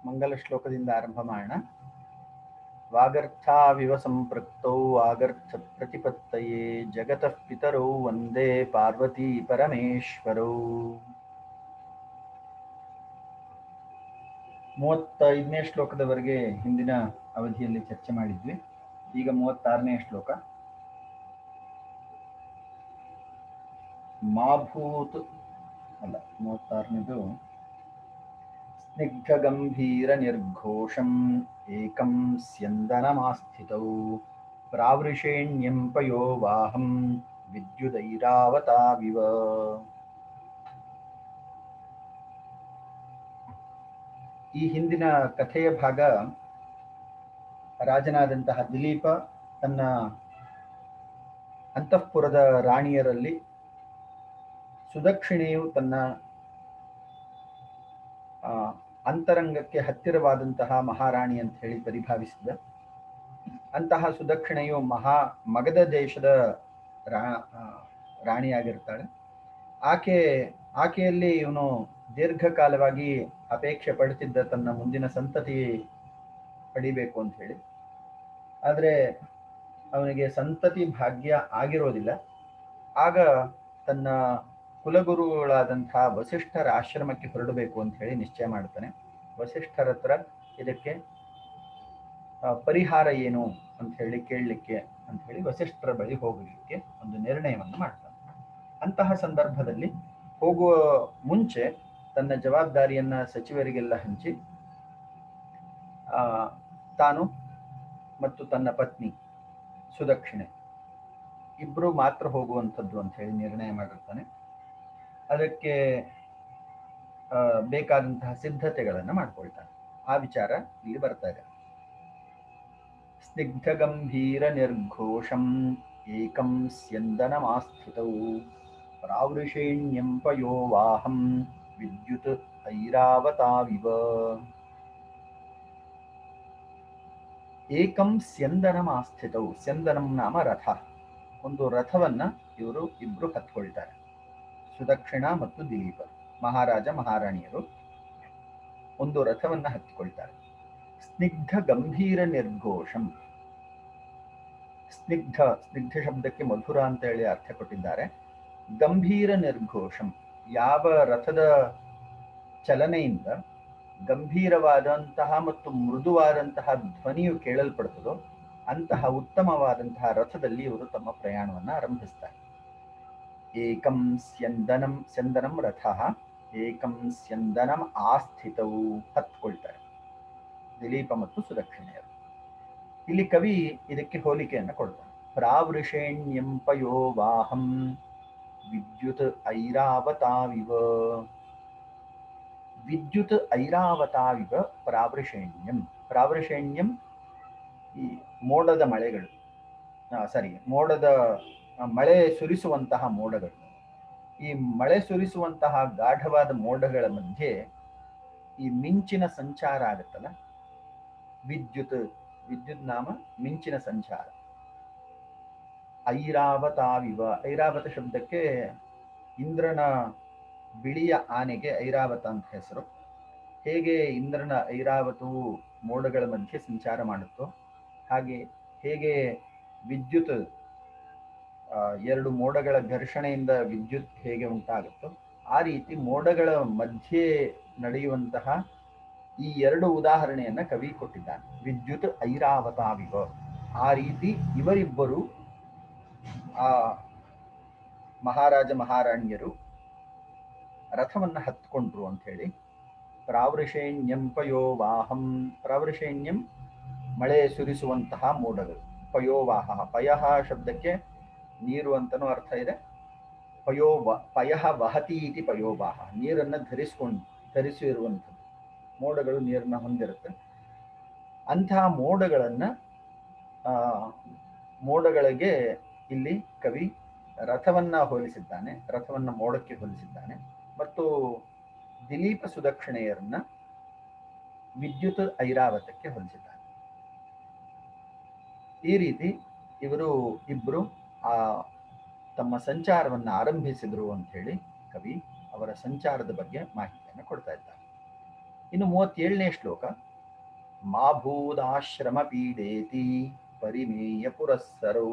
ಮಂಗಲ ಶ್ಲೋಕದಿಂದ ಆರಂಭ ಮಾಡೋಣ. ವಾಗರ್ಥಾವಿವ ಸಂಪೃಕ್ತೌ ವಾಗರ್ಥ ಪ್ರತಿಪತ್ತಯೇ ಜಗತಃ ಪಿತರೌ ವಂದೇ ಪಾರ್ವತೀ ಪರಮೇಶ್ವರೌ. 35ನೇ ಶ್ಲೋಕದವರೆಗೆ ಹಿಂದಿನ ಅವಧಿಯಲ್ಲಿ ಚರ್ಚೆ ಮಾಡಿದ್ವಿ. ಈಗ 36ನೇ ಶ್ಲೋಕ. ಮಾಭೂತ್ ಅಲ್ಲ, 36ನೇದು ಸ್ನಿಗ್ಧ ಗಂಭೀರ ನಿರ್ಘೋಷಂ ಏಕಂ ಸ್ಯಂದನಮಾಸ್ಥಿತೌ ಪ್ರಾವೃಷೇಣ್ಯಂ ಪಯೋವಾಹಂ ವಿದ್ಯುದೈರಾವತಾವಿವ. ಈ ಹಿಂದಿನ ಕಥೆಯ ಭಾಗ ರಾಜನಾದಂತಹ ದಿಲೀಪ ತನ್ನ ಅಂತಃಪುರದ ರಾಣಿಯರಲ್ಲಿ ಸುದಕ್ಷಿಣೆಯು ತನ್ನ ಅಂತರಂಗಕ್ಕೆ ಹತ್ತಿರವಾದಂತಹ ಮಹಾರಾಣಿ ಅಂತ ಹೇಳಿ ಪರಿಭಾವಿಸಿದ. ಅಂತಹ ಸುದಕ್ಷಿಣೆಯು ಮಗಧ ದೇಶದ ರಾಣಿಯಾಗಿರ್ತಾಳೆ. ಆಕೆಯಲ್ಲಿ ಇವನು ದೀರ್ಘಕಾಲವಾಗಿ ಅಪೇಕ್ಷೆ ಪಡುತ್ತಿದ್ದ ತನ್ನ ಮುಂದಿನ ಸಂತತಿ ಪಡಿಬೇಕು ಅಂತ ಹೇಳಿ. ಆದರೆ ಅವನಿಗೆ ಸಂತತಿ ಭಾಗ್ಯ ಆಗಿರೋದಿಲ್ಲ. ಆಗ ತನ್ನ ಕುಲಗುರುಗಳಾದಂತಹ ವಸಿಷ್ಠರ ಆಶ್ರಮಕ್ಕೆ ಹೊರಡಬೇಕು ಅಂತ ಹೇಳಿ ನಿಶ್ಚಯ ಮಾಡ್ತಾನೆ. ವಸಿಷ್ಠರ ಹತ್ರ ಇದಕ್ಕೆ ಪರಿಹಾರ ಏನು ಅಂತ ಹೇಳಿ ಕೇಳಲಿಕ್ಕೆ ಅಂತ ಹೇಳಿ ವಸಿಷ್ಠರ ಬಳಿ ಹೋಗಲಿಕ್ಕೆ ಒಂದು ನಿರ್ಣಯವನ್ನು ಮಾಡ್ತಾನೆ. ಅಂತಹ ಸಂದರ್ಭದಲ್ಲಿ ಹೋಗುವ ಮುಂಚೆ ತನ್ನ ಜವಾಬ್ದಾರಿಯನ್ನ ಸಚಿವರಿಗೆಲ್ಲ ಹಂಚಿ ತಾನು ಮತ್ತು ತನ್ನ ಪತ್ನಿ ಸುದಕ್ಷಿಣೆ ಇಬ್ರು ಮಾತ್ರ ಹೋಗುವಂಥದ್ದು ಅಂತ ಹೇಳಿ ನಿರ್ಣಯ ಮಾಡಿರ್ತಾನೆ. ಅದಕ್ಕೆ ಬೇಕಾದಂತಹ ಸಿದ್ಧತೆಗಳನ್ನು ಮಾಡ್ಕೊಳ್ತಾನೆ. ಆ ವಿಚಾರ ಇಲ್ಲಿ ಬರ್ತಾ ಇದೆ. ಸ್ನಿಗ್ಧ ಗಂಭೀರ ನಿರ್ಘೋಷಂ ಏಕಂ ಸ್ಯಂದನಮಾಸ್ಥಿತೌ ಪ್ರಾವೃಷೇಣ್ಯಂ ಪಯೋವಾಹಂ ವಿದ್ಯುತ್ ಐರಾವತಾವಿವ. ಏಕಂ ಸ್ಯಂದನಮಾಸ್ಥಿತೌ. ಸ್ಯಂದನಂ ನಾಮ ರಥ. ಒಂದು ರಥವನ್ನ ಇವರು ಇಬ್ರು ಹತ್ಕೊಳ್ತಾರೆ. ಸುದಕ್ಷಿಣ ಮತ್ತು ದಿಲೀಪ, ಮಹಾರಾಜ ಮಹಾರಾಣಿಯರು ಒಂದು ರಥವನ್ನ ಹತ್ತಿಕೊಳ್ತಾರೆ. ಸ್ನಿಗ್ಧ ಗಂಭೀರ ನಿರ್ಘೋಷಂ. ಸ್ನಿಗ್ಧ ಶಬ್ದಕ್ಕೆ ಮಧುರ ಅಂತ ಹೇಳಿ ಅರ್ಥ ಕೊಟ್ಟಿದ್ದಾರೆ. ಗಂಭೀರ ನಿರ್ಘೋಷಂ, ಯಾವ ರಥದ ಚಲನೆಯಿಂದ ಗಂಭೀರವಾದಂತಹ ಮತ್ತು ಮೃದುವಾದಂತಹ ಧ್ವನಿಯು ಕೇಳಲ್ಪಡ್ತದೋ ಅಂತಹ ಉತ್ತಮವಾದಂತಹ ರಥದಲ್ಲಿ ಇವರು ತಮ್ಮ ಪ್ರಯಾಣವನ್ನು ಆರಂಭಿಸ್ತಾರೆ. ಏಕಂ ಸ್ಯಂದನಂ ರಥ ಏಕಂ ಸ್ಯಂದನಂ ಆಸ್ಥಿತವು ಹತ್ಕೊಳ್ತಾರೆ ದಿಲೀಪ ಮತ್ತು ಸುದಕ್ಷಿಣೆಯರು. ಇಲ್ಲಿ ಕವಿ ಇದಕ್ಕೆ ಹೋಲಿಕೆಯನ್ನು ಕೊಡ್ತಾನೆ. ಪ್ರಾವೃಷೇಣ್ಯಂ ಪಯೋವಾಹಂ ವಿದ್ಯುತ್ ಐರಾವತಾವಿವ. ವಿದ್ಯುತ್ ಐರಾವತಾವಿವ ಪ್ರಾವೃಷೇಣ್ಯಂ. ಪ್ರಾವೃಷೇಣ್ಯಂ ಈ ಮೋಡದ ಮಳೆಗಳು, ಮೋಡದ ಮಳೆ ಸುರಿಸುವಂತಹ ಮೋಡಗಳು. ಈ ಮಳೆ ಸುರಿಸುವಂತಹ ಗಾಢವಾದ ಮೋಡಗಳ ಮಧ್ಯೆ ಈ ಮಿಂಚಿನ ಸಂಚಾರ ಆಗುತ್ತಲ್ಲ, ವಿದ್ಯುತ್ ನಾಮ ಮಿಂಚಿನ ಸಂಚಾರ. ಐರಾವತಾವಿವ. ಐರಾವತ ಶಬ್ದಕ್ಕೆ ಇಂದ್ರನ ಬಿಳಿಯ ಆನೆಗೆ ಐರಾವತ ಅಂತ ಹೆಸರು. ಹೇಗೆ ಇಂದ್ರನ ಐರಾವತವು ಮೋಡಗಳ ಮಧ್ಯೆ ಸಂಚಾರ ಮಾಡುತ್ತೋ ಹೇಗೆ ವಿದ್ಯುತ್ ಎರಡು ಮೋಡಗಳ ಘರ್ಷಣೆಯಿಂದ ವಿದ್ಯುತ್ ಹೇಗೆ ಉಂಟಾಗುತ್ತೋ ಆ ರೀತಿ ಮೋಡಗಳ ಮಧ್ಯೆ ನಡೆಯುವಂತಹ ಈ ಎರಡು ಉದಾಹರಣೆಯನ್ನ ಕವಿ ಕೊಟ್ಟಿದ್ದಾನೆ. ವಿದ್ಯುತ್ ಐರಾವತಾವಿವ. ಆ ರೀತಿ ಇವರಿಬ್ಬರು ಆ ಮಹಾರಾಜ ಮಹಾರಾಣಿಯರು ರಥವನ್ನ ಹತ್ಕೊಂಡ್ರು ಅಂತ ಹೇಳಿ. ಪ್ರಾವೃಷೇಣ್ಯಂ ಪಯೋವಾಹಂ. ಪ್ರಾವೃಷೇಣ್ಯಂ ಮಳೆ ಸುರಿಸುವಂತಹ ಮೋಡಗಳು. ಪಯೋವಾಹ, ಪಯಃ ಶಬ್ದಕ್ಕೆ ನೀರು ಅಂತನೂ ಅರ್ಥ ಇದೆ. ಪಯಃ ವಹತಿ ಇತಿ ಪಯೋವಾಹ. ನೀರನ್ನ ಧರಿಸಿರುವಂಥದ್ದು. ಮೋಡಗಳು ನೀರನ್ನ ಹೊಂದಿರುತ್ತೆ. ಅಂತಹ ಮೋಡಗಳಿಗೆ ಇಲ್ಲಿ ಕವಿ ರಥವನ್ನ ಹೋಲಿಸಿದ್ದಾನೆ, ರಥವನ್ನ ಮೋಡಕ್ಕೆ ಹೋಲಿಸಿದ್ದಾನೆ. ಮತ್ತು ದಿಲೀಪ ಸುದಕ್ಷಿಣೆಯರನ್ನ ವಿದ್ಯುತ್ ಐರಾವತಕ್ಕೆ ಹೋಲಿಸಿದ್ದಾನೆ. ಈ ರೀತಿ ಇವರು ಇಬ್ರು ತಮ್ಮ ಸಂಚಾರವನ್ನು ಆರಂಭಿಸಿದ್ರು ಅಂತ ಹೇಳಿ ಕವಿ ಅವರ ಸಂಚಾರದ ಬಗ್ಗೆ ಮಾಹಿತಿಯನ್ನು ಕೊಡ್ತಾ ಇದ್ದಾರೆ. ಇನ್ನು 37ನೇ ಶ್ಲೋಕ. ಮಾಭೂದಾಶ್ರಮ ಪೀಡೇತಿ ಪರಿಮೇಯ ಪುರಸ್ಸರೌ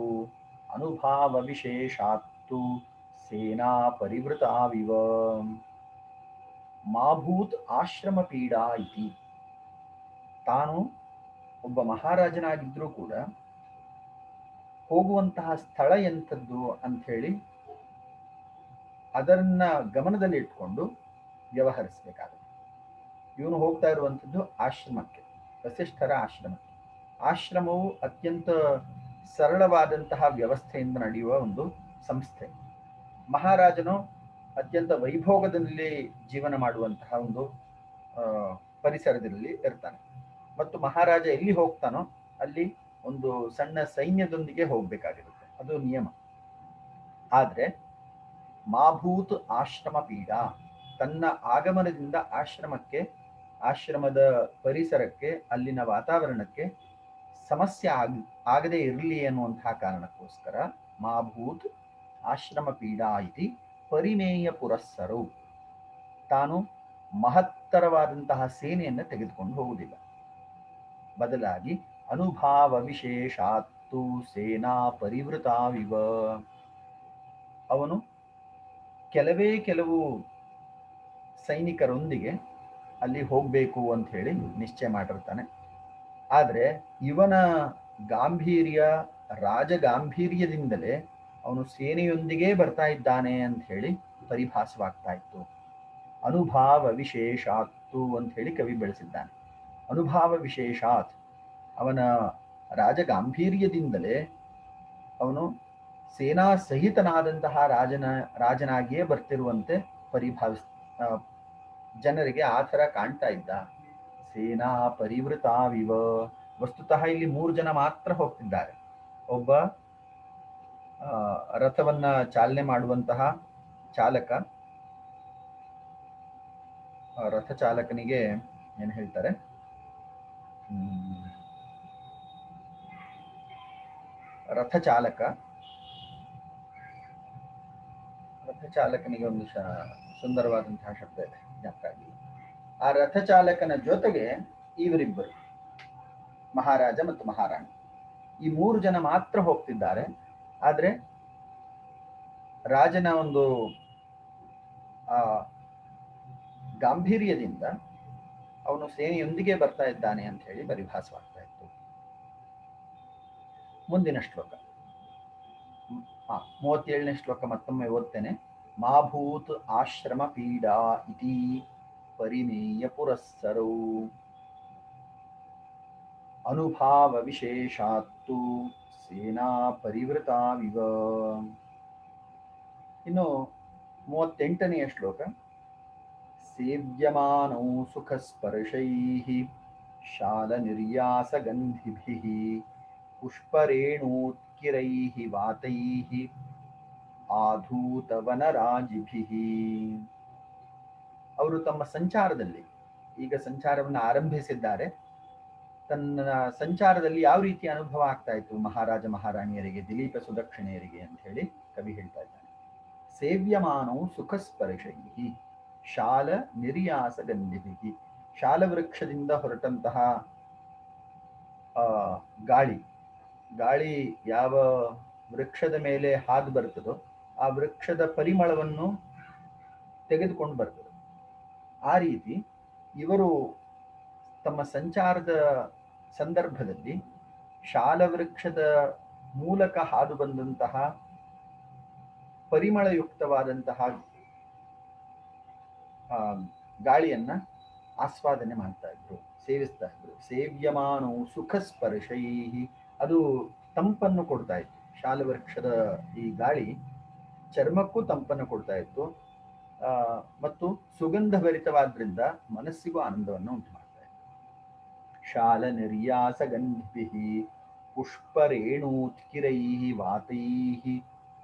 ಅನುಭಾವ ವಿಶೇಷಾತ್ತು ಸೇನಾ ಪರಿವೃತಾವಿವ. ಮಾಭೂತ್ ಆಶ್ರಮ ಪೀಡಾ ಇತಿ. ತಾನು ಒಬ್ಬ ಮಹಾರಾಜನಾಗಿದ್ರೂ ಕೂಡ ಹೋಗುವಂತಹ ಸ್ಥಳ ಎಂಥದ್ದು ಅಂಥೇಳಿ ಅದನ್ನ ಗಮನದಲ್ಲಿ ಇಟ್ಕೊಂಡು ವ್ಯವಹರಿಸಬೇಕಾಗುತ್ತೆ. ಇವನು ಹೋಗ್ತಾ ಇರುವಂಥದ್ದು ಆಶ್ರಮಕ್ಕೆ, ವಸಿಷ್ಠರ ಆಶ್ರಮಕ್ಕೆ. ಆಶ್ರಮವು ಅತ್ಯಂತ ಸರಳವಾದಂತಹ ವ್ಯವಸ್ಥೆಯಿಂದ ನಡೆಯುವ ಒಂದು ಸಂಸ್ಥೆ. ಮಹಾರಾಜನು ಅತ್ಯಂತ ವೈಭೋಗದಲ್ಲಿ ಜೀವನ ಮಾಡುವಂತಹ ಒಂದು ಪರಿಸರದಲ್ಲಿ ಇರ್ತಾನೆ. ಮತ್ತು ಮಹಾರಾಜ ಎಲ್ಲಿ ಹೋಗ್ತಾನೋ ಅಲ್ಲಿ ಒಂದು ಸಣ್ಣ ಸೈನ್ಯದೊಂದಿಗೆ ಹೋಗ್ಬೇಕಾಗಿರುತ್ತೆ, ಅದು ನಿಯಮ. ಆದ್ರೆ ಮಾಭೂತ್ ಆಶ್ರಮ ಪೀಡಾ, ತನ್ನ ಆಗಮನದಿಂದ ಆಶ್ರಮಕ್ಕೆ, ಆಶ್ರಮದ ಪರಿಸರಕ್ಕೆ, ಅಲ್ಲಿನ ವಾತಾವರಣಕ್ಕೆ ಸಮಸ್ಯೆ ಆಗದೆ ಇರಲಿ ಅನ್ನುವಂತಹ ಕಾರಣಕ್ಕೋಸ್ಕರ ಮಾಭೂತ್ ಆಶ್ರಮ ಪೀಡಾ ಇತಿ ಪರಿಮೇಯ ಪುರಸ್ಸರು. ತಾನು ಮಹತ್ತರವಾದಂತಹ ಸೇನೆಯನ್ನು ತೆಗೆದುಕೊಂಡು ಹೋಗುವುದಿಲ್ಲ, ಬದಲಾಗಿ ಅನುಭಾವ ವಿಶೇಷಾತ್ತು ಸೇನಾ ಪರಿವೃತಾವಿವ. ಅವನು ಕೆಲವು ಸೈನಿಕರೊಂದಿಗೆ ಅಲ್ಲಿ ಹೋಗಬೇಕು ಅಂತ ಹೇಳಿ ನಿಶ್ಚಯ ಮಾಡಿರ್ತಾನೆ. ಆದರೆ ಇವನ ಗಾಂಭೀರ್ಯ, ರಾಜಗಾಂಭೀರ್ಯದಿಂದಲೇ ಅವನು ಸೇನೆಯೊಂದಿಗೆ ಬರ್ತಾ ಇದ್ದಾನೆ ಅಂತ ಹೇಳಿ ಪರಿಭಾಸವಾಗ್ತಾ ಇತ್ತು. ಅನುಭಾವ ವಿಶೇಷಾತ್ತು ಅಂತ ಹೇಳಿ ಕವಿ ಬೆಳೆಸಿದ್ದಾನೆ. ಅನುಭಾವ ವಿಶೇಷಾತ್, ಅವನ ರಾಜಗಾಂಭೀರ್ಯದಿಂದಲೇ ಅವನು ಸೇನಾ ಸಹಿತನಾದಂತಹ ರಾಜನಾಗಿಯೇ ಬರ್ತಿರುವಂತೆ ಜನರಿಗೆ ಆ ಥರ ಕಾಣ್ತಾ ಇದ್ದ. ಸೇನಾ ಪರಿವೃತಾವಿವ. ವಸ್ತುತಃ ಇಲ್ಲಿ 3 ಜನ ಮಾತ್ರ ಹೋಗ್ತಿದ್ದಾರೆ. ಒಬ್ಬ ರಥವನ್ನ ಚಾಲನೆ ಮಾಡುವಂತಹ ಚಾಲಕ, ರಥ ಚಾಲಕನಿಗೆ ಏನು ಹೇಳ್ತಾರೆ, ರಥಚಾಲಕನಿಗೆ ಒಂದು ಸುಂದರವಾದಂತಹ ಶಬ್ದ ಇದೆ, ಜ್ಞಾಪಕ ಆಗಿಲ್ಲ. ಆ ರಥಚಾಲಕನ ಜೊತೆಗೆ ಇವರಿಬ್ಬರು, ಮಹಾರಾಜ ಮತ್ತು ಮಹಾರಾಣಿ, ಈ 3 ಜನ ಮಾತ್ರ ಹೋಗ್ತಿದ್ದಾರೆ. ಆದ್ರೆ ರಾಜನ ಒಂದು ಗಾಂಭೀರ್ಯದಿಂದ ಅವನು ಸೇನೆಯೊಂದಿಗೆ ಬರ್ತಾ ಇದ್ದಾನೆ ಅಂತ ಹೇಳಿ ಪರಿಭಾಸವಾಗ್ತಾ ಇತ್ತು. ಮುಂದಿನ ಶ್ಲೋಕ 37ನೇ ಶ್ಲೋಕ ಮತ್ತೊಮ್ಮೆ ಓದ್ತೇನೆ. ಮಾಭೂತ್ ಆಶ್ರಮ ಪೀಡಾ ಇತಿ ಪರಿಮೇಯ ಪುರಸ್ಸರೌ ಅನುಭಾವ ವಿಶೇಷಾತ್ತು ಸೇನಾ ಪರಿವೃತಾವಿವ. ಇನ್ನು 38ನೆಯ ಶ್ಲೋಕ. ಸೇವ್ಯಮಾನೌ ಸುಖಸ್ಪರ್ಶೈಃ ಶಾಲ ನಿರ್ಯಾಸಗಂಧಿಭಿಃ ಪುಷ್ಪರೇಣೂತ್ಕಿರೈಃ ವಾತೈಃ ಆಧೂತವನರಾಜಿಭಿಃ. ಅವರು ತಮ್ಮ ಸಂಚಾರದಲ್ಲಿ, ಈಗ ಸಂಚಾರವನ್ನು ಆರಂಭಿಸಿದ್ದಾರೆ, ತನ್ನ ಸಂಚಾರದಲ್ಲಿ ಯಾವ ರೀತಿ ಅನುಭವ ಆಗ್ತಾ ಇತ್ತು ಮಹಾರಾಜ ಮಹಾರಾಣಿಯರಿಗೆ, ದಿಲೀಪ ಸುದಕ್ಷಿಣೆಯರಿಗೆ ಅಂತ ಹೇಳಿ ಕವಿ ಹೇಳ್ತಾ ಇದ್ದಾನೆ. ಸೇವ್ಯಮಾನೌ ಸುಖಸ್ಪರ್ಶೈಃ ಶಾಲ ನಿರ್ಯಾಸ ಗಂಧಿಭಿಃ. ಶಾಲ ವೃಕ್ಷದಿಂದ ಹೊರಟಂತಹ ಗಾಳಿ ಯಾವ ವೃಕ್ಷದ ಮೇಲೆ ಹಾದು ಬರ್ತದೋ ಆ ವೃಕ್ಷದ ಪರಿಮಳವನ್ನು ತೆಗೆದುಕೊಂಡು ಬರ್ತದೆ. ಆ ರೀತಿ ಇವರು ತಮ್ಮ ಸಂಚಾರದ ಸಂದರ್ಭದಲ್ಲಿ ಶಾಲ ವೃಕ್ಷದ ಮೂಲಕ ಹಾದು ಬಂದಂತಹ ಪರಿಮಳಯುಕ್ತವಾದಂತಹ ಗಾಳಿಯನ್ನ ಆಸ್ವಾದನೆ ಮಾಡ್ತಾ ಇದ್ರು, ಸೇವಿಸ್ತಾ ಇದ್ರು. ಸೇವ್ಯಮಾನೋ ಸುಖ ಸ್ಪರ್ಶೈ, ಅದು ತಂಪನ್ನು ಕೊಡ್ತಾ ಇತ್ತು. ಶಾಲವೃಕ್ಷದ ಈ ಗಾಳಿ ಚರ್ಮಕ್ಕೂ ತಂಪನ್ನು ಕೊಡ್ತಾ ಇತ್ತು, ಮತ್ತು ಸುಗಂಧ ಭರಿತವಾದ್ರಿಂದ ಮನಸ್ಸಿಗೂ ಆನಂದವನ್ನು ಉಂಟು ಮಾಡ್ತಾ ಇತ್ತು. ಶಾಲ ನಿರ್ಯಾಸ ಗಂಧಿಭಿ ಪುಷ್ಪರೇಣೂತ್ಕಿರೈ ವಾತೈ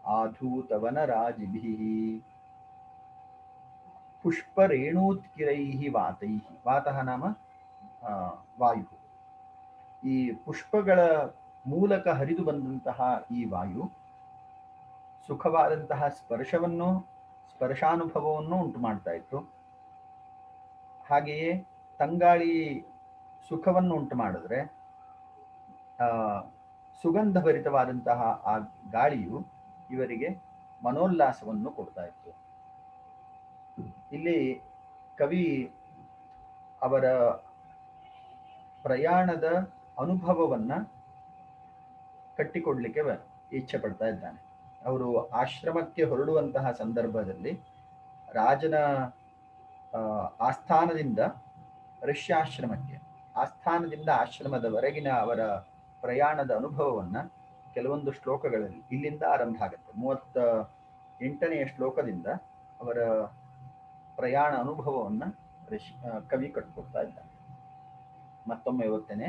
ಆಧೂತವನರಾಜಿಭಿ. ಪುಷ್ಪರೇಣೂತ್ಕಿರೈ ವಾತೈ, ವಾತಃ ನಾಮ ವಾಯು. ಈ ಪುಷ್ಪಗಳ ಮೂಲಕ ಹರಿದು ಬಂದಂತಹ ಈ ವಾಯು ಸುಖವಾದಂತಹ ಸ್ಪರ್ಶಾನುಭವವನ್ನು ಉಂಟು ಮಾಡ್ತಾ ಇತ್ತು. ಹಾಗೆಯೇ ತಂಗಾಳಿ ಸುಖವನ್ನು ಉಂಟು ಮಾಡಿದ್ರೆ ಸುಗಂಧಭರಿತವಾದಂತಹ ಆ ಗಾಳಿಯು ಇವರಿಗೆ ಮನೋಲ್ಲಾಸವನ್ನು ಕೊಡ್ತಾ ಇತ್ತು. ಇಲ್ಲಿ ಕವಿ ಅವರ ಪ್ರಯಾಣದ ಅನುಭವವನ್ನ ಕಟ್ಟಿಕೊಡ್ಲಿಕ್ಕೆ ಇಚ್ಛೆ ಪಡ್ತಾ ಇದ್ದಾನೆ. ಅವರು ಆಶ್ರಮಕ್ಕೆ ಹೊರಡುವಂತಹ ಸಂದರ್ಭದಲ್ಲಿ ರಾಜನ ಆಸ್ಥಾನದಿಂದ ಋಷ್ಯಾಶ್ರಮಕ್ಕೆ, ಆಸ್ಥಾನದಿಂದ ಆಶ್ರಮದವರೆಗಿನ ಅವರ ಪ್ರಯಾಣದ ಅನುಭವವನ್ನ ಕೆಲವೊಂದು ಶ್ಲೋಕಗಳಲ್ಲಿ ಇಲ್ಲಿಂದ ಆರಂಭ ಆಗುತ್ತೆ. 38ನೇ ಶ್ಲೋಕದಿಂದ ಅವರ ಪ್ರಯಾಣ ಅನುಭವವನ್ನ ಕವಿ ಕಟ್ಕೊಡ್ತಾ ಇದ್ದಾನೆ. ಮತ್ತೊಮ್ಮೆ ಓದ್ತೇನೆ.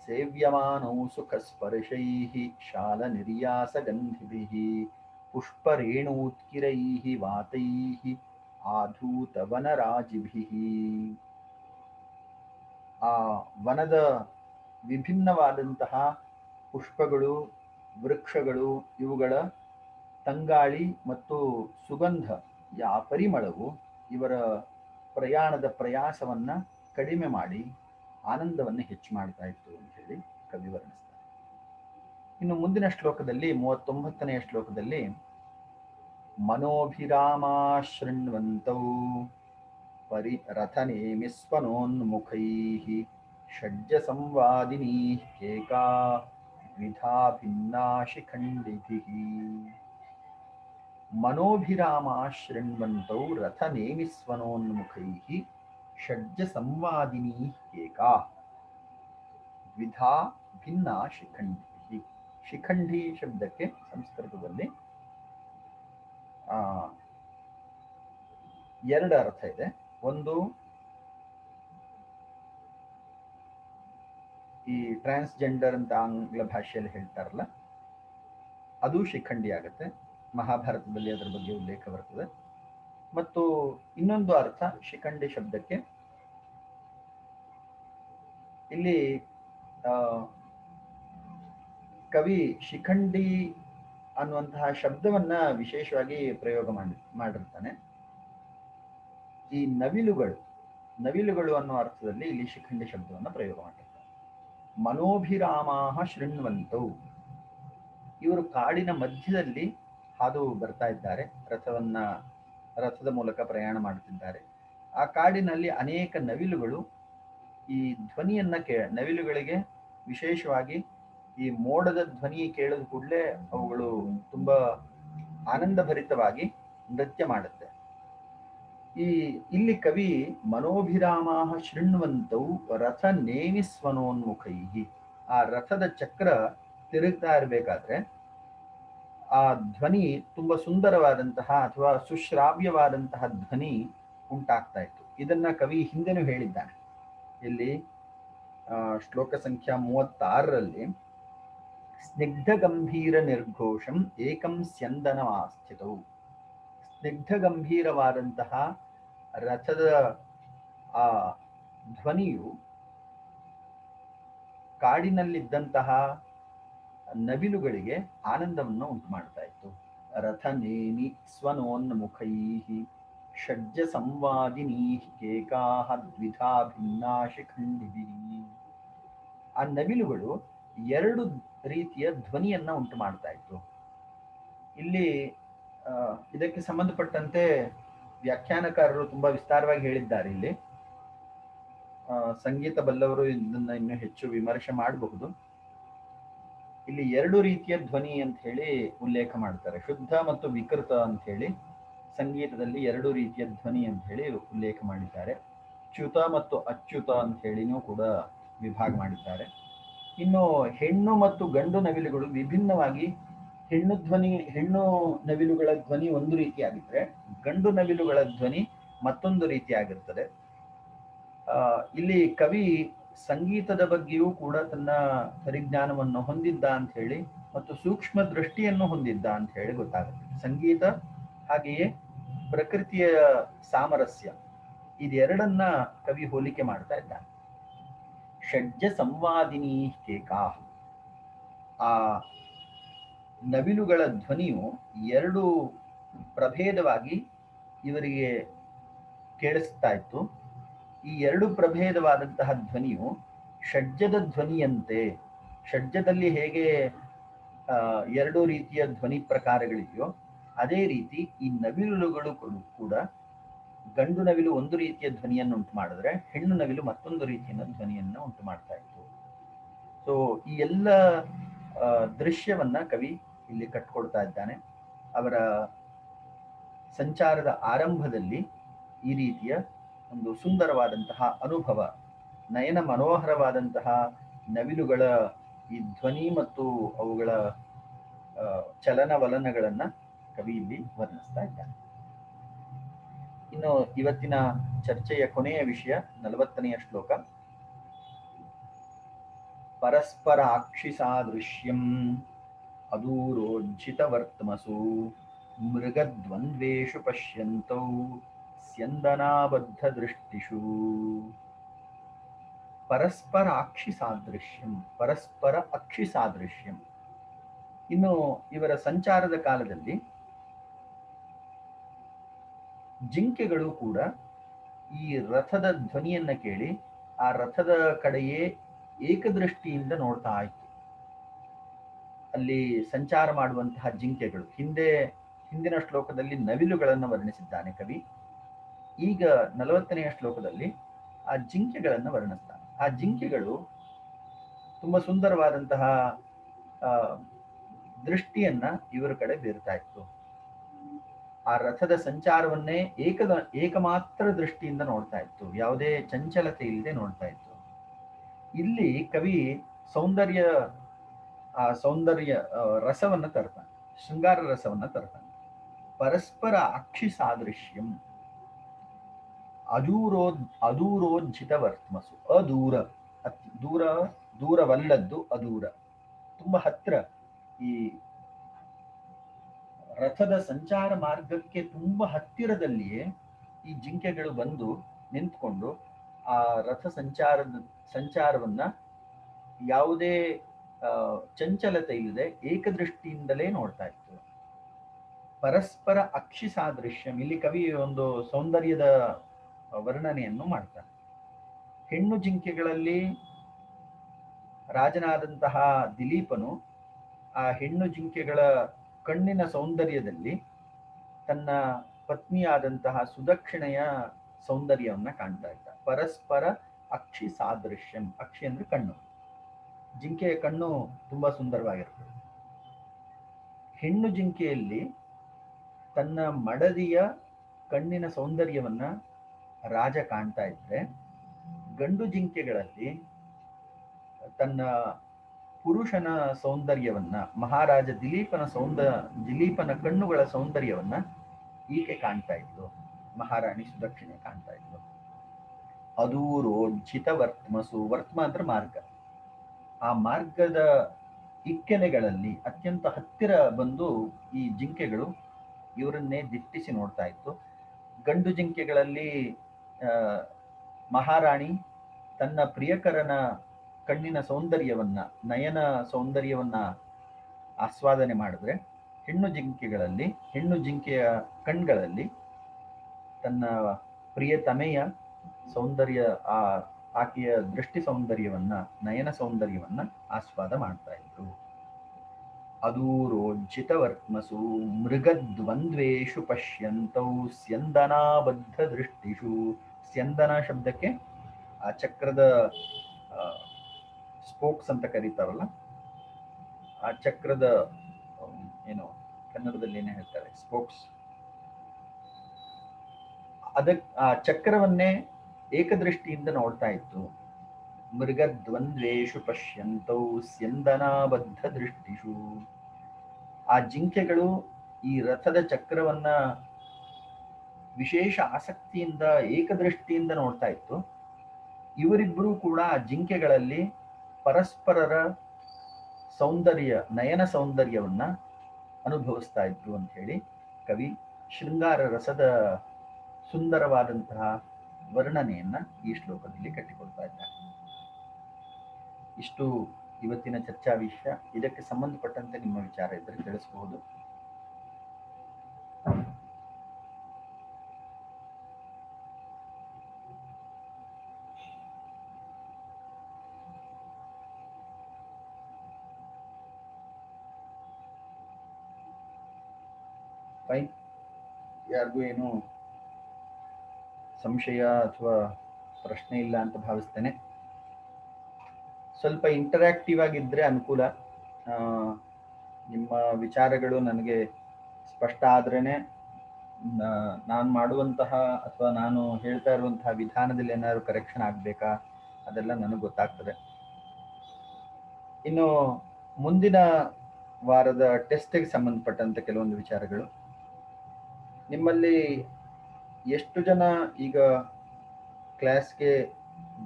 ಸೇವ್ಯಮಾನೌ ಸುಖ ಸ್ಪರ್ಶೈಃ ಶಾಲ ನಿರ್ಯಾಸ ಗಂಧಿಭಿಃ ಪುಷ್ಪರೇಣೂತ್ಕಿರೈಃ ವಾತೈಃ ಆಧೂತ ವನರಾಜಿಭಿಃ. ಆ ವನದ ವಿಭಿನ್ನವಾದಂತಹ ಪುಷ್ಪಗಳು, ವೃಕ್ಷಗಳು, ಇವುಗಳ ತಂಗಾಳಿ ಮತ್ತು ಸುಗಂಧ, ಪರಿಮಳವು ಇವರ ಪ್ರಯಾಣದ ಪ್ರಯಾಸವನ್ನ ಕಡಿಮೆ ಮಾಡಿ ಆನಂದವನ್ನು ಹೆಚ್ಚು ಮಾಡ್ತಾ ಇತ್ತು ಅಂತ ಹೇಳಿ ಕವಿ ವರ್ಣಿಸ್ತಾರೆ. ಇನ್ನು ಮುಂದಿನ ಶ್ಲೋಕದಲ್ಲಿ 39ನೇ ಶ್ಲೋಕದಲ್ಲಿ ಮನೋಭಿರಾಮಾಶೃಣ್ವಂತೌ ಪರಿರಥನೇಮಿಸ್ವನೋನ್ಮುಖೈಃ ಷಡ್ಜ ಸಂವಾದಿನೀಃ ಕೇಕಾ ದ್ವಿಧಾ ಭಿನ್ನಾ ಶಿಖಂಡಿಭಿಃ. ಮನೋಭಿರಾಮಾಶೃಣ್ವಂತೌ ರಥನೇಮಿಸ್ವನೋನ್ಮುಖೈಃ ಷಡ್ಜ ಸಂವಾದಿನೀಃ ಕೇಕಾ ದ್ವಿಧಾ ಭಿನ್ನಾ ಶಿಖಂಡಿಭಿಃ. ಶಿಖಂಡಿ ಶಬ್ದಕ್ಕೆ ಸಂಸ್ಕೃತದಲ್ಲಿ ಎರಡು ಅರ್ಥ ಇದೆ. ಒಂದು, ಈ ಟ್ರಾನ್ಸ್ಜೆಂಡರ್ ಅಂತ ಆಂಗ್ಲ ಭಾಷೆಯಲ್ಲಿ ಹೇಳ್ತಾರಲ್ಲ, ಅದು ಶಿಖಂಡಿ ಆಗುತ್ತೆ. ಮಹಾಭಾರತದಲ್ಲಿ ಅದರ ಬಗ್ಗೆ ಉಲ್ಲೇಖ ಬರ್ತದೆ. ಮತ್ತು ಇನ್ನೊಂದು ಅರ್ಥ ಶಿಖಂಡಿ ಶಬ್ದಕ್ಕೆ, ಇಲ್ಲಿ ಕವಿ ಶಿಖಂಡಿ ಅನ್ನುವಂತಹ ಶಬ್ದವನ್ನ ವಿಶೇಷವಾಗಿ ಪ್ರಯೋಗ ಮಾಡಿರ್ತಾನೆ. ಈ ನವಿಲುಗಳು ಅನ್ನೋ ಅರ್ಥದಲ್ಲಿ ಇಲ್ಲಿ ಶಿಖಂಡಿ ಶಬ್ದವನ್ನು ಪ್ರಯೋಗ ಮಾಡಿರ್ತಾರೆ. ಮನೋಭಿರಾಮಾಹ ಶೃಣ್ವಂತೌ, ಇವರು ಕಾಡಿನ ಮಧ್ಯದಲ್ಲಿ ಹಾದು ಬರ್ತಾ ಇದ್ದಾರೆ, ರಥದ ಮೂಲಕ ಪ್ರಯಾಣ ಮಾಡುತ್ತಿದ್ದಾರೆ. ಆ ಕಾಡಿನಲ್ಲಿ ಅನೇಕ ನವಿಲುಗಳು ಈ ಧ್ವನಿಯನ್ನ ನವಿಲುಗಳಿಗೆ ವಿಶೇಷವಾಗಿ ಈ ಮೋಡದ ಧ್ವನಿ ಕೇಳಿದ ಕೂಡಲೇ ಅವುಗಳು ತುಂಬಾ ಆನಂದಭರಿತವಾಗಿ ನೃತ್ಯ ಮಾಡುತ್ತೆ. ಇಲ್ಲಿ ಕವಿ ಮನೋಭಿರಾಮಾಹ ಶೃಣ್ವಂತೌ ರಥ ನೇಮಿಸ್ವನೋನ್ಮುಖೈಹಿ, ಆ ರಥದ ಚಕ್ರ ತಿರುಗ್ತಾ ಇರಬೇಕಾದ್ರೆ ಆ ಧ್ವನಿ ತುಂಬಾ ಸುಂದರವಾದಂತಹ ಅಥವಾ ಸುಶ್ರಾವ್ಯವಾದಂತಹ ಧ್ವನಿ ಉಂಟಾಗ್ತಾ ಇತ್ತು. ಇದನ್ನ ಕವಿ ಹಿಂದೆನೂ ಹೇಳಿದ್ದಾನೆ. ಇಲ್ಲಿ ಶ್ಲೋಕ ಸಂಖ್ಯಾ 36ರಲ್ಲಿ ಸ್ನಿಗ್ಧ ಗಂಭೀರ ನಿರ್ಘೋಷಂ ಏಕಂ ಸ್ಯಂದನಮಾಸ್ಥಿತೌ. ಸ್ನಿಗ್ಧ ಗಂಭೀರವಾದಂತಹ ರಥದ ಆ ಧ್ವನಿಯು ಕಾಡಿನಲ್ಲಿದ್ದಂತಹ ನವಿಲುಗಳಿಗೆ ಆನಂದವನ್ನು ಉಂಟು ಮಾಡ್ತಾ ಇತ್ತು. ರಥ ನೇಮಿ ಸ್ವನೋನ್ಮುಖೈಃ ಷಡ್ಜ ಸಂವಾದಿನೀಃ ಕೇಕಾಃ ದ್ವಿಧಾ ಭಿನ್ನಾ ಶಿಖಂಡಿಭಿಃ. ಆ ನವಿಲುಗಳು ಎರಡು ರೀತಿಯ ಧ್ವನಿಯನ್ನ ಉಂಟು ಮಾಡ್ತಾ ಇತ್ತು. ಇಲ್ಲಿ ಇದಕ್ಕೆ ಸಂಬಂಧಪಟ್ಟಂತೆ ವ್ಯಾಖ್ಯಾನಕಾರರು ತುಂಬಾ ವಿಸ್ತಾರವಾಗಿ ಹೇಳಿದ್ದಾರೆ. ಇಲ್ಲಿ ಸಂಗೀತ ಬಲ್ಲವರು ಇದನ್ನ ಇನ್ನೂ ಹೆಚ್ಚು ವಿಮರ್ಶೆ ಮಾಡಬಹುದು. ಇಲ್ಲಿ ಎರಡು ರೀತಿಯ ಧ್ವನಿ ಅಂತ ಹೇಳಿ ಉಲ್ಲೇಖ ಮಾಡ್ತಾರೆ. ಶುದ್ಧ ಮತ್ತು ವಿಕೃತ ಅಂತ ಹೇಳಿ ಸಂಗೀತದಲ್ಲಿ ಎರಡು ರೀತಿಯ ಧ್ವನಿ ಅಂತ ಹೇಳಿ ಉಲ್ಲೇಖ ಮಾಡಿದ್ದಾರೆ. ಚ್ಯುತ ಮತ್ತು ಅಚ್ಯುತ ಅಂತ ಹೇಳಿನೂ ಕೂಡ ವಿಭಾಗ ಮಾಡಿದ್ದಾರೆ. ಇನ್ನು ಹೆಣ್ಣು ಮತ್ತು ಗಂಡು ನವಿಲುಗಳು ವಿಭಿನ್ನವಾಗಿ, ಹೆಣ್ಣು ನವಿಲುಗಳ ಧ್ವನಿ ಒಂದು ರೀತಿಯಾಗಿದ್ರೆ ಗಂಡು ನವಿಲುಗಳ ಧ್ವನಿ ಮತ್ತೊಂದು ರೀತಿಯಾಗಿರ್ತದೆ. ಇಲ್ಲಿ ಕವಿ ಸಂಗೀತದ ಬಗ್ಗೆಯೂ ಕೂಡ ತನ್ನ ಪರಿಜ್ಞಾನವನ್ನು ಹೊಂದಿದ್ದ ಅಂತ ಹೇಳಿ ಮತ್ತು ಸೂಕ್ಷ್ಮ ದೃಷ್ಟಿಯನ್ನು ಹೊಂದಿದ್ದ ಅಂತ ಹೇಳಿ ಗೊತ್ತಾಗುತ್ತೆ. ಸಂಗೀತ ಹಾಗೆಯೇ ಪ್ರಕೃತಿಯ ಸಾಮರಸ್ಯ, ಇದೆರಡನ್ನ ಕವಿ ಹೋಲಿಕೆ ಮಾಡ್ತಾ ಇದ್ದಾನೆ. ಷಡ್ಜ ಸಂವಾದಿನಿ ಕೇಕಾ, ಆ ನವಿಲುಗಳ ಧ್ವನಿಯು ಎರಡು ಪ್ರಭೇದವಾಗಿ ಇವರಿಗೆ ಕೇಳಿಸ್ತಾ ಇತ್ತು. ಈ ಎರಡು ಪ್ರಭೇದವಾದಂತಹ ಧ್ವನಿಯು ಷಡ್ಜದ ಧ್ವನಿಯಂತೆ, ಷಡ್ಜದಲ್ಲಿ ಹೇಗೆ ಎರಡು ರೀತಿಯ ಧ್ವನಿ ಪ್ರಕಾರಗಳಿದೆಯೋ ಅದೇ ರೀತಿ ಈ ನವಿಲುಗಳು ಕೂಡ ಗಂಡು ನವಿಲು ಒಂದು ರೀತಿಯ ಧ್ವನಿಯನ್ನು ಉಂಟು ಮಾಡಿದ್ರೆ ಹೆಣ್ಣು ನವಿಲು ಮತ್ತೊಂದು ರೀತಿಯ ಧ್ವನಿಯನ್ನು ಉಂಟು ಮಾಡ್ತಾ ಇತ್ತು. ಸೊ ಈ ಎಲ್ಲ ದೃಶ್ಯವನ್ನ ಕವಿ ಇಲ್ಲಿ ಕಟ್ಕೊಳ್ತಾ ಇದ್ದಾನೆ. ಅವರ ಸಂಚಾರದ ಆರಂಭದಲ್ಲಿ ಈ ರೀತಿಯ ಒಂದು ಸುಂದರವಾದಂತಹ ಅನುಭವ, ನಯನ ಮನೋಹರವಾದಂತಹ ನವಿಲುಗಳ ಈ ಧ್ವನಿ ಮತ್ತು ಅವುಗಳ ಚಲನವಲನಗಳನ್ನ ಕವಿ ಇಲ್ಲಿ ವರ್ಣಿಸ್ತಾ ಇದ್ದಾನೆ. ಇನ್ನು ಇವತ್ತಿನ ಚರ್ಚೆಯ ಕೊನೆಯ ವಿಷಯ 40ನೆಯ ಶ್ಲೋಕ. ಪರಸ್ಪರ ಅಕ್ಷಿ ಸಾದೃಶ್ಯಂ ಅದೂರೋಜ್ಜಿತ ವರ್ತಮಸು ಮೃಗದ್ವಂದ್ವೇಷು ಪಶ್ಯಂತೌ ಸ್ಯಂದನಾಬದ್ಧ ದೃಷ್ಟಿಷು. ಪರಸ್ಪರ ಅಕ್ಷಿ ಸಾದೃಶ್ಯಂ, ಪರಸ್ಪರ ಅಕ್ಷಿ ಸಾದೃಶ್ಯಂ. ಇನ್ನು ಇವರ ಸಂಚಾರದ ಕಾಲದಲ್ಲಿ ಜಿಂಕೆಗಳು ಕೂಡ ಈ ರಥದ ಧ್ವನಿಯನ್ನ ಕೇಳಿ ಆ ರಥದ ಕಡೆಯೇ ಏಕದೃಷ್ಟಿಯಿಂದ ನೋಡ್ತಾ ಇತ್ತು. ಅಲ್ಲಿ ಸಂಚಾರ ಮಾಡುವಂತಹ ಜಿಂಕೆಗಳು, ಹಿಂದಿನ ಶ್ಲೋಕದಲ್ಲಿ ನವಿಲುಗಳನ್ನು ವರ್ಣಿಸಿದ್ದಾನೆ ಕವಿ. ಈಗ 40ನೆಯ ಶ್ಲೋಕದಲ್ಲಿ ಆ ಜಿಂಕೆಗಳನ್ನು ವರ್ಣಿಸ್ತಾನೆ. ಆ ಜಿಂಕೆಗಳು ತುಂಬಾ ಸುಂದರವಾದಂತಹ ದೃಷ್ಟಿಯನ್ನ ಇವರ ಕಡೆ ಬೀರ್ತಾ ಇತ್ತು. ಆ ರಥದ ಸಂಚಾರವನ್ನೇ ಏಕಮಾತ್ರ ದೃಷ್ಟಿಯಿಂದ ನೋಡ್ತಾ ಇತ್ತು, ಯಾವುದೇ ಚಂಚಲತೆ ಇಲ್ಲದೆ ನೋಡ್ತಾ ಇತ್ತು. ಇಲ್ಲಿ ಕವಿ ಸೌಂದರ್ಯ ರಸವನ್ನ ತರ್ತಾನೆ, ಶೃಂಗಾರ ರಸವನ್ನ ತರ್ತಾನೆ. ಪರಸ್ಪರ ಅಕ್ಷಿ ಸಾದೃಶ್ಯಂ ಅದೂರೋಜ್ಜಿತ ವರ್ತಮಸು. ದೂರವಲ್ಲದ್ದು ಅದೂರ, ತುಂಬಾ ಹತ್ರ. ಈ ರಥದ ಸಂಚಾರ ಮಾರ್ಗಕ್ಕೆ ತುಂಬಾ ಹತ್ತಿರದಲ್ಲಿಯೇ ಈ ಜಿಂಕೆಗಳು ಬಂದು ನಿಂತ್ಕೊಂಡು ಆ ರಥ ಸಂಚಾರವನ್ನ ಯಾವುದೇ ಚಂಚಲತೆ ಇಲ್ಲದೆ ಏಕದೃಷ್ಟಿಯಿಂದಲೇ ನೋಡ್ತಾ ಇತ್ತು. ಪರಸ್ಪರ ಅಕ್ಷಿ ಸಾದೃಶ್ಯಂ, ಇಲ್ಲಿ ಕವಿ ಒಂದು ಸೌಂದರ್ಯದ ವರ್ಣನೆಯನ್ನು ಮಾಡ್ತಾನೆ. ಹೆಣ್ಣು ಜಿಂಕೆಗಳಲ್ಲಿ ರಾಜನಾದಂತಹ ದಿಲೀಪನು ಆ ಹೆಣ್ಣು ಜಿಂಕೆಗಳ ಕಣ್ಣಿನ ಸೌಂದರ್ಯದಲ್ಲಿ ತನ್ನ ಪತ್ನಿಯಾದಂತಹ ಸುದಕ್ಷಿಣೆಯ ಸೌಂದರ್ಯವನ್ನ ಕಾಣ್ತಾ ಇದ್ದ. ಪರಸ್ಪರ ಅಕ್ಷಿ ಸಾದೃಶ್ಯಂ, ಅಕ್ಷಿ ಅಂದ್ರೆ ಕಣ್ಣು. ಜಿಂಕೆಯ ಕಣ್ಣು ತುಂಬಾ ಸುಂದರವಾಗಿರ್ತದೆ. ಹೆಣ್ಣು ಜಿಂಕೆಯಲ್ಲಿ ತನ್ನ ಮಡದಿಯ ಕಣ್ಣಿನ ಸೌಂದರ್ಯವನ್ನ ರಾಜ ಕಾಣ್ತಾ ಇದ್ರೆ, ಗಂಡು ಜಿಂಕೆಗಳಲ್ಲಿ ತನ್ನ ಪುರುಷನ ಸೌಂದರ್ಯವನ್ನ, ಮಹಾರಾಜ ದಿಲೀಪನ ಕಣ್ಣುಗಳ ಸೌಂದರ್ಯವನ್ನ ಈಕೆ ಕಾಣ್ತಾ ಇದ್ಲು, ಮಹಾರಾಣಿ ಸುದಕ್ಷಿಣೆ ಕಾಣ್ತಾ ಇದ್ಲು. ಅದೂರೋಜ್ಜಿತ ವರ್ತಮಸು, ವರ್ತಮ ಅಂದ್ರೆ ಮಾರ್ಗ. ಆ ಮಾರ್ಗದ ಇಕ್ಕೆಲೆಗಳಲ್ಲಿ ಅತ್ಯಂತ ಹತ್ತಿರ ಬಂದು ಈ ಜಿಂಕೆಗಳು ಇವರನ್ನೇ ದಿಟ್ಟಿಸಿ ನೋಡ್ತಾ ಇತ್ತು. ಗಂಡು ಜಿಂಕೆಗಳಲ್ಲಿ ಮಹಾರಾಣಿ ತನ್ನ ಪ್ರಿಯಕರನ ಕಣ್ಣಿನ ಸೌಂದರ್ಯವನ್ನ, ನಯನ ಸೌಂದರ್ಯವನ್ನ ಆಸ್ವಾದನೆ ಮಾಡಿದ್ರೆ, ಹೆಣ್ಣು ಜಿಂಕೆಯ ಕಣ್ಗಳಲ್ಲಿ ತನ್ನ ಪ್ರಿಯತಮೆಯ ಸೌಂದರ್ಯ, ಆಕೆಯ ದೃಷ್ಟಿ ಸೌಂದರ್ಯವನ್ನ, ನಯನ ಸೌಂದರ್ಯವನ್ನ ಆಸ್ವಾದ ಮಾಡ್ತಾ ಇದ್ರು. ಅದೂರೋಜ್ಜಿತ ವರ್ತ್ಮಸು ಮೃಗದ್ವಂದ್ವೇಷು ಪಶ್ಯಂತೌ ಸ್ಯಂದನಾಬದ್ಧ ದೃಷ್ಟಿಷು. ಸ್ಯಂದನ ಶಬ್ದಕ್ಕೆ ಆ ಚಕ್ರದ ಸ್ಪೋಕ್ಸ್ ಅಂತ ಕರೀತಾರಲ್ಲ, ಆ ಚಕ್ರದ ಏನು ಕನ್ನಡದಲ್ಲಿ ಏನೇ ಹೇಳ್ತಾರೆ, ಸ್ಪೋಕ್ಸ್. ಆ ಚಕ್ರವನ್ನೇ ಏಕದೃಷ್ಟಿಯಿಂದ ನೋಡ್ತಾ ಇತ್ತು. ಮೃಗದ್ವಂದ್ವೇಷು ಪಶ್ಯಂತೌ ಸ್ಯಂದನಾಬದ್ಧ ದೃಷ್ಟಿಷು. ಆ ಜಿಂಕೆಗಳು ಈ ರಥದ ಚಕ್ರವನ್ನ ವಿಶೇಷ ಆಸಕ್ತಿಯಿಂದ ಏಕದೃಷ್ಟಿಯಿಂದ ನೋಡ್ತಾ ಇತ್ತು. ಇವರಿಬ್ಬರೂ ಕೂಡ ಆ ಜಿಂಕೆಗಳಲ್ಲಿ ಪರಸ್ಪರರ ನಯನ ಸೌಂದರ್ಯವನ್ನ ಅನುಭವಿಸ್ತಾ ಇದ್ರು ಅಂತ ಹೇಳಿ ಕವಿ ಶೃಂಗಾರ ರಸದ ಸುಂದರವಾದಂತಹ ವರ್ಣನೆಯನ್ನ ಈ ಶ್ಲೋಕದಲ್ಲಿ ಕಟ್ಟಿಕೊಡ್ತಾ ಇದ್ದಾರೆ. ಇಷ್ಟು ಇವತ್ತಿನ ಚರ್ಚಾ ವಿಷಯ. ಇದಕ್ಕೆ ಸಂಬಂಧಪಟ್ಟಂತೆ ನಿಮ್ಮ ವಿಚಾರ ಇದ್ದರೆ ತಿಳಿಸಬಹುದು. ಯಾರಿಗೂ ಏನು ಸಂಶಯ ಅಥವಾ ಪ್ರಶ್ನೆ ಇಲ್ಲ ಅಂತ ಭಾವಿಸ್ತೇನೆ. ಸ್ವಲ್ಪ ಇಂಟರಾಕ್ಟಿವ್ ಆಗಿದ್ರೆ ಅನುಕೂಲ. ನಿಮ್ಮ ವಿಚಾರಗಳು ನನಗೆ ಸ್ಪಷ್ಟ ಆದ್ರೇನೆ ನಾನು ಮಾಡುವಂತಹ ಅಥವಾ ನಾನು ಹೇಳ್ತಾ ಇರುವಂತಹ ವಿಧಾನದಲ್ಲಿ ಏನಾದ್ರು ಕರೆಕ್ಷನ್ ಆಗಬೇಕಾ ಅದೆಲ್ಲ ನನಗೆ ಗೊತ್ತಾಗ್ತದೆ. ಇನ್ನು ಮುಂದಿನ ವಾರದ ಟೆಸ್ಟ್ಗೆ ಸಂಬಂಧಪಟ್ಟಂತೆ ಕೆಲವೊಂದು ವಿಚಾರಗಳು. ನಿಮ್ಮಲ್ಲಿ ಎಷ್ಟು ಜನ ಈಗ ಕ್ಲಾಸ್ಗೆ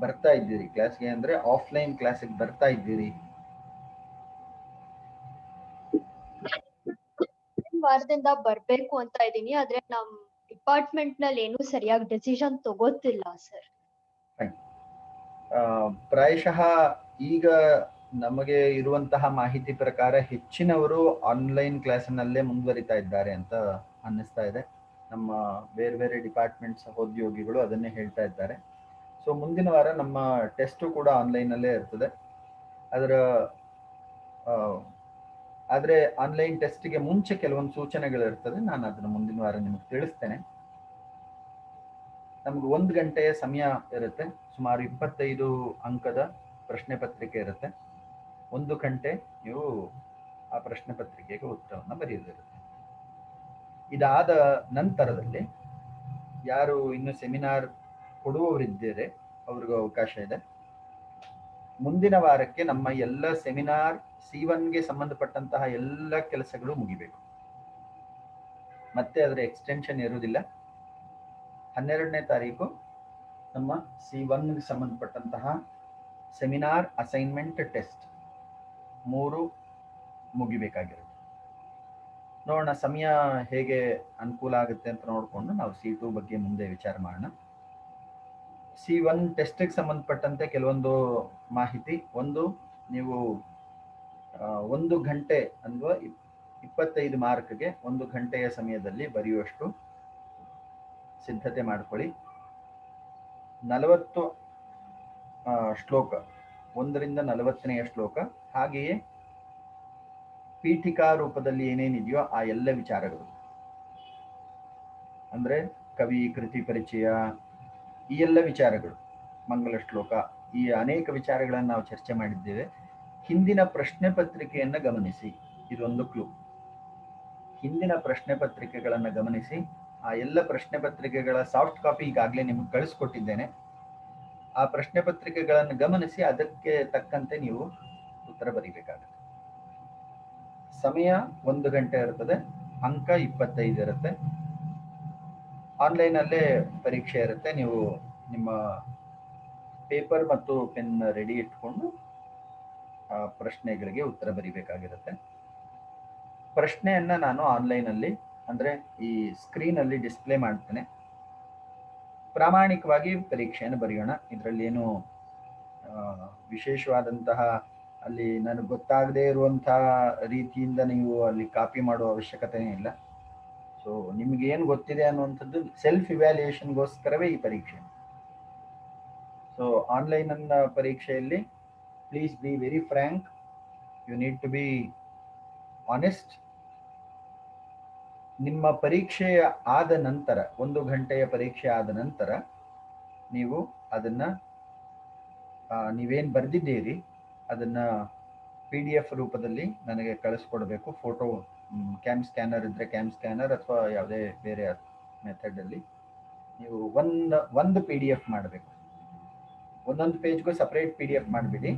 ಬರ್ತಾ ಇದ್ದೀರಿ? ಕ್ಲಾಸ್ಗೆ ಅಂದ್ರೆ ಆಫ್ಲೈನ್ ಕ್ಲಾಸಿಗೆ ಬರ್ತಾ ಇದ್ದೀರಿ? ವಾರದಿಂದ ಬರ್ಬೇಕು ಅಂತ ಇದೀನಿ, ಆದ್ರೆ ನಮ್ ಡಿಪಾರ್ಟ್ಮೆಂಟ್ ನಲ್ಲಿ ಏನು ಸರಿಯಾಗಿ ಡೆಸಿಷನ್ ತಗೋತಿಲ್ಲ ಸರ್. ಪ್ರಾಯಶಃ ಈಗ ನಮಗೆ ಇರುವಂತಹ ಮಾಹಿತಿ ಪ್ರಕಾರ ಹೆಚ್ಚಿನವರು ಆನ್ಲೈನ್ ಕ್ಲಾಸಿನಲ್ಲೇ ಮುಂದುವರಿತಾ ಇದ್ದಾರೆ ಅಂತ ಅನ್ನಿಸ್ತಾ ಇದೆ. ನಮ್ಮ ಬೇರೆ ಬೇರೆ ಡಿಪಾರ್ಟ್ಮೆಂಟ್ ಸಹೋದ್ಯೋಗಿಗಳು ಅದನ್ನೇ ಹೇಳ್ತಾ ಇದ್ದಾರೆ. ಸೊ ಮುಂದಿನ ವಾರ ನಮ್ಮ ಟೆಸ್ಟು ಕೂಡ ಆನ್ಲೈನಲ್ಲೇ ಇರ್ತದೆ. ಆದರೆ ಆನ್ಲೈನ್ ಟೆಸ್ಟ್ಗೆ ಮುಂಚೆ ಕೆಲವೊಂದು ಸೂಚನೆಗಳು ಇರ್ತದೆ. ನಾನು ಅದನ್ನು ಮುಂದಿನ ವಾರ ನಿಮಗೆ ತಿಳಿಸ್ತೇನೆ. ನಮ್ಗೆ 1 ಗಂಟೆಯ ಸಮಯ ಇರುತ್ತೆ. ಸುಮಾರು 25 ಅಂಕದ ಪ್ರಶ್ನೆ ಪತ್ರಿಕೆ ಇರುತ್ತೆ. 1 ಗಂಟೆ ನೀವು ಆ ಪ್ರಶ್ನೆ ಪತ್ರಿಕೆಗೆ ಉತ್ತರವನ್ನು ಬರೆಯೋದಿರುತ್ತೆ. ಇದಾದ ನಂತರದಲ್ಲಿ ಯಾರು ಇನ್ನು ಸೆಮಿನಾರ್ ಕೊಡುವವರಿದ್ದೀರಿ ಅವ್ರಿಗೂ ಅವಕಾಶ ಇದೆ. ಮುಂದಿನ ವಾರಕ್ಕೆ ನಮ್ಮ ಎಲ್ಲ ಸೆಮಿನಾರ್ C1ಗೆ ಸಂಬಂಧಪಟ್ಟಂತಹ ಎಲ್ಲ ಕೆಲಸಗಳು ಮುಗಿಬೇಕು. ಮತ್ತೆ ಅದರ ಎಕ್ಸ್ಟೆನ್ಷನ್ ಇರುವುದಿಲ್ಲ. 12ನೇ ತಾರೀಕು ನಮ್ಮ C1ಗೆ ಸಂಬಂಧಪಟ್ಟಂತಹ ಸೆಮಿನಾರ್ ಅಸೈನ್ಮೆಂಟ್ ಟೆಸ್ಟ್ 3 ಮುಗಿಬೇಕಾಗಿರುತ್ತೆ. ನೋಡೋಣ ಸಮಯ ಹೇಗೆ ಅನುಕೂಲ ಆಗುತ್ತೆ ಅಂತ ನೋಡಿಕೊಂಡು ನಾವು C2 ಬಗ್ಗೆ ಮುಂದೆ ವಿಚಾರ ಮಾಡೋಣ. C1 ಟೆಸ್ಟ್ಗೆ ಸಂಬಂಧಪಟ್ಟಂತೆ ಕೆಲವೊಂದು ಮಾಹಿತಿ. ಒಂದು, ನೀವು 1 ಗಂಟೆ ಅಥವಾ 25 ಮಾರ್ಕ್ಗೆ 1 ಗಂಟೆಯ ಸಮಯದಲ್ಲಿ ಬರೆಯುವಷ್ಟು ಸಿದ್ಧತೆ ಮಾಡ್ಕೊಳ್ಳಿ. 40 ಶ್ಲೋಕ, 1ರಿಂದ 40ನೆಯ ಶ್ಲೋಕ, ಹಾಗೆಯೇ ಪೀಠಿಕಾ ರೂಪದಲ್ಲಿ ಏನೇನಿದೆಯೋ ಆ ಎಲ್ಲ ವಿಚಾರಗಳು, ಅಂದ್ರೆ ಕವಿ, ಕೃತಿ ಪರಿಚಯ, ಈ ಎಲ್ಲ ವಿಚಾರಗಳು, ಮಂಗಲ ಶ್ಲೋಕ, ಈ ಅನೇಕ ವಿಚಾರಗಳನ್ನು ನಾವು ಚರ್ಚೆ ಮಾಡಿದ್ದೇವೆ. ಹಿಂದಿನ ಪ್ರಶ್ನೆ ಪತ್ರಿಕೆಯನ್ನು ಗಮನಿಸಿ. ಇದೊಂದು ಕ್ಲೂ. ಹಿಂದಿನ ಪ್ರಶ್ನೆ ಪತ್ರಿಕೆಗಳನ್ನು ಗಮನಿಸಿ. ಆ ಎಲ್ಲ ಪ್ರಶ್ನೆ ಪತ್ರಿಕೆಗಳ ಸಾಫ್ಟ್ ಕಾಪಿ ಈಗಾಗಲೇ ನಿಮಗೆ ಕಳಿಸ್ಕೊಟ್ಟಿದ್ದೇನೆ. ಆ ಪ್ರಶ್ನೆ ಪತ್ರಿಕೆಗಳನ್ನು ಗಮನಿಸಿ ಅದಕ್ಕೆ ತಕ್ಕಂತೆ ನೀವು ಉತ್ತರ ಬರೀಬೇಕಾಗುತ್ತೆ. ಸಮಯ 1 ಗಂಟೆ ಇರ್ತದೆ. ಅಂಕ 25 ಇರುತ್ತೆ. ಆನ್ಲೈನಲ್ಲೇ ಪರೀಕ್ಷೆ ಇರುತ್ತೆ. ನೀವು ನಿಮ್ಮ ಪೇಪರ್ ಮತ್ತು ಪೆನ್ ರೆಡಿ ಇಟ್ಕೊಂಡು ಆ ಪ್ರಶ್ನೆಗಳಿಗೆ ಉತ್ತರ ಬರೀಬೇಕಾಗಿರುತ್ತೆ. ಪ್ರಶ್ನೆಯನ್ನ ನಾನು ಆನ್ಲೈನಲ್ಲಿ ಅಂದ್ರೆ ಈ ಸ್ಕ್ರೀನಲ್ಲಿ ಡಿಸ್ಪ್ಲೇ ಮಾಡ್ತೇನೆ. ಪ್ರಾಮಾಣಿಕವಾಗಿ ಪರೀಕ್ಷೆಯನ್ನು ಬರೆಯೋಣ. ಇದರಲ್ಲಿ ಏನು ವಿಶೇಷವಾದಂತಹ ಅಲ್ಲಿ ನನಗೆ ಗೊತ್ತಾಗದೇ ಇರುವಂತಹ ರೀತಿಯಿಂದ ನೀವು ಅಲ್ಲಿ ಕಾಪಿ ಮಾಡುವ ಅವಶ್ಯಕತೆ ಇಲ್ಲ. ಸೊ ನಿಮ್ಗೆ ಏನು ಗೊತ್ತಿದೆ ಅನ್ನುವಂಥದ್ದು ಸೆಲ್ಫ್ ಇವ್ಯಾಲ್ಯೂಯೇಷನ್ಗೋಸ್ಕರವೇ ಈ ಪರೀಕ್ಷೆ. ಸೊ ಆನ್ಲೈನ್ ಅನ್ನ ಪರೀಕ್ಷೆಯಲ್ಲಿ please be very frank. You need to be honest. ನಿಮ್ಮ ಪರೀಕ್ಷೆ ಆದ ನಂತರ, 1 ಗಂಟೆಯ ಪರೀಕ್ಷೆ ಆದ ನಂತರ ನೀವು ಅದನ್ನ ನೀವೇನು ಬರೆದಿದ್ದೀರಿ ಅದನ್ನ PDF ರೂಪದಲ್ಲಿ ನನಗೆ ಕಳಿಸ್ಕೊಡ್ಬೇಕು. ಫೋಟೋ, ಕ್ಯಾಮ್ ಸ್ಕ್ಯಾನರ್ ಇದ್ರೆ ಕ್ಯಾಮ್ ಸ್ಕ್ಯಾನರ್ ಅಥವಾ ಯಾವುದೇ ಬೇರೆ ಮೆಥಡ್ ಅಲ್ಲಿ ನೀವು ಒಂದು PDF ಮಾಡಬೇಕು. ಒಂದೊಂದು ಪೇಜ್ಗೂ ಸಪರೇಟ್ PDF ಮಾಡಿಬಿಡಿ.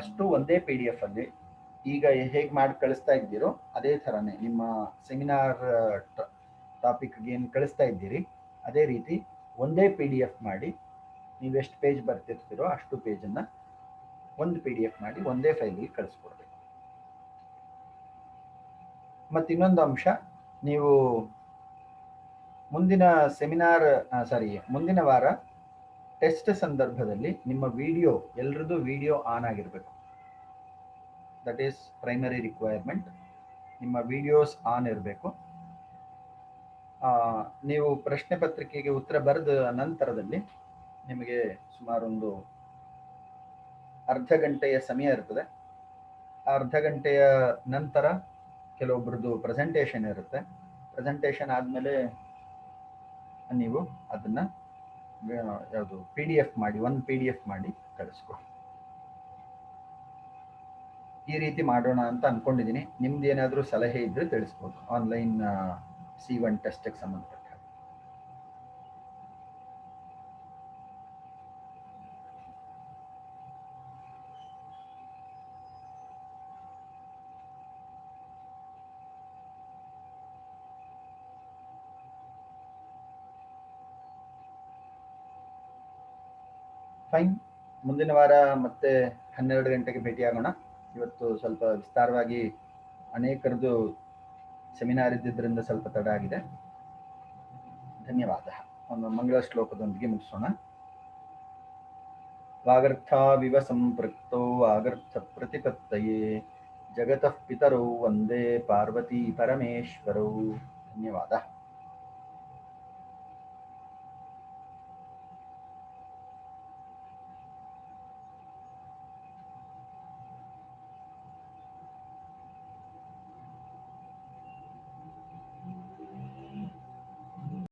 ಅಷ್ಟು ಒಂದೇ PDF ಅಲ್ಲಿ ಈಗ ಹೇಗೆ ಮಾಡಿ ಕಳಿಸ್ತಾ ಇದ್ದೀರೋ ಅದೇ ಥರನೇ ನಿಮ್ಮ ಸೆಮಿನಾರ್ ಟಾಪಿಕ್ಗೆ ಏನು ಕಳಿಸ್ತಾ ಇದ್ದೀರಿ ಅದೇ ರೀತಿ ಒಂದೇ PDF ಮಾಡಿ ನೀವೆಷ್ಟು ಪೇಜ್ ಬರ್ತಿರ್ತೀರೋ ಅಷ್ಟು ಪೇಜನ್ನು ಒಂದು PDF ಮಾಡಿ ಒಂದೇ ಫೈಲಿಗೆ ಕಳಿಸ್ಕೊಡ್ಬೇಕು. ಮತ್ತು ಇನ್ನೊಂದು ಅಂಶ, ನೀವು ಮುಂದಿನ ಮುಂದಿನ ವಾರ ಟೆಸ್ಟ್ ಸಂದರ್ಭದಲ್ಲಿ ನಿಮ್ಮ ವಿಡಿಯೋ, ಎಲ್ಲರದ್ದು ವಿಡಿಯೋ ಆನ್ ಆಗಿರಬೇಕು. That is primary requirement. ನಿಮ್ಮ ವಿಡಿಯೋಸ್ ಆನ್ ಇರಬೇಕು. ನೀವು ಪ್ರಶ್ನೆ ಪತ್ರಿಕೆಗೆ ಉತ್ತರ ಬರೆದ ನಂತರದಲ್ಲಿ ನಿಮಗೆ ಸುಮಾರು ಒಂದು ಅರ್ಧ ಗಂಟೆಯ ಸಮಯ ಇರ್ತದೆ. ಆ ಅರ್ಧ ಗಂಟೆಯ ನಂತರ ಕೆಲವೊಬ್ಬರದ್ದು ಪ್ರೆಸೆಂಟೇಷನ್ ಇರುತ್ತೆ. ಪ್ರೆಸೆಂಟೇಷನ್ ಆದಮೇಲೆ ನೀವು ಅದನ್ನ ಯಾವುದು PDF ಮಾಡಿ ಒಂದು PDF ಮಾಡಿ ಕಳಿಸ್ಕೊಡಿ. ಈ ರೀತಿ ಮಾಡೋಣ ಅಂತ ಅನ್ಕೊಂಡಿದ್ದೀನಿ. ನಿಮ್ದು ಏನಾದರೂ ಸಲಹೆ ಇದ್ರೆ ತಿಳಿಸ್ಬೋದು ಆನ್ಲೈನ್ C1 ಟೆಸ್ಟ್ಗೆ ಸಂಬಂಧಪಟ್ಟ. ಫೈನ್. ಮುಂದಿನ ವಾರ ಮತ್ತೆ 12 ಗಂಟೆಗೆ ಭೇಟಿಯಾಗೋಣ. ಇವತ್ತು ಸ್ವಲ್ಪ ವಿಸ್ತಾರವಾಗಿ ಅನೇಕರದು ಸೆಮಿನಾರ್ ಇದ್ದಿದ್ದರಿಂದ ಸ್ವಲ್ಪ ತಡ ಆಗಿದೆ. ಧನ್ಯವಾದ. ಒಂದು ಮಂಗಳ ಶ್ಲೋಕದೊಂದಿಗೆ ಮುಗಿಸೋಣ. ವಾಗರ್ಥಾವಿವ ಸಂಪೃಕ್ತೋ ವಾಗರ್ಥ ಪ್ರತಿಪತ್ತಯೇ ಜಗತಃ ಪಿತರೌ ವಂದೇ ಪಾರ್ವತಿ ಪರಮೇಶ್ವರೌ. ಧನ್ಯವಾದ.